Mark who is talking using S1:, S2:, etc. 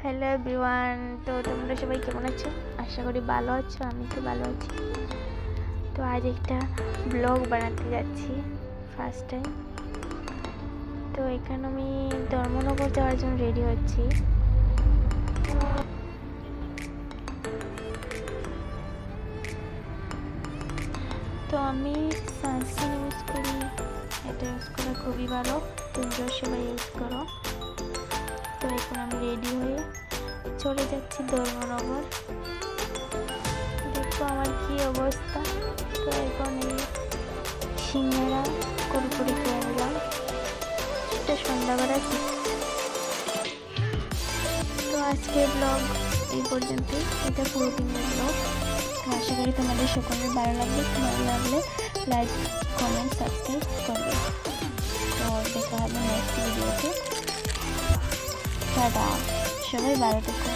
S1: Hello everyone, তো তোমরা সবাই কেমন আছো? আশা করি ভালো আছো। আমি তো ভালো আছি। তো আজ একটা ব্লগ বানাতে যাচ্ছি, ফার্স্ট টাইম। তো এখানে আমি ধর্মনগর যাওয়ার জন্য রেডি হচ্ছি। তো আমি সানস্ক্রিন ইউজ করি, এটা ইউজ করা খুবই ভালো, তোমরা সবাই ইউজ করো। তো এখন আমি রেডি হয়ে চলে যাচ্ছি ধর্মনগর। দেখো আমার কি অবস্থা। তো এখন এই সিঙ্গারা কুরকুরি খেয়ে নিলাম, এটা সন্ধ্যাবেলা। তো আজকের ব্লগ এই পর্যন্তই, এটা পুরো দিনের ব্লগ। তো আশা করি তোমাদের সকলের ভালো লাগলে লাইক, কমেন্ট, সাবস্ক্রাইব করবে। তো দেখা হবে নেক্সট ভিডিওতে। টাটা, সবাই ভালো থেকো।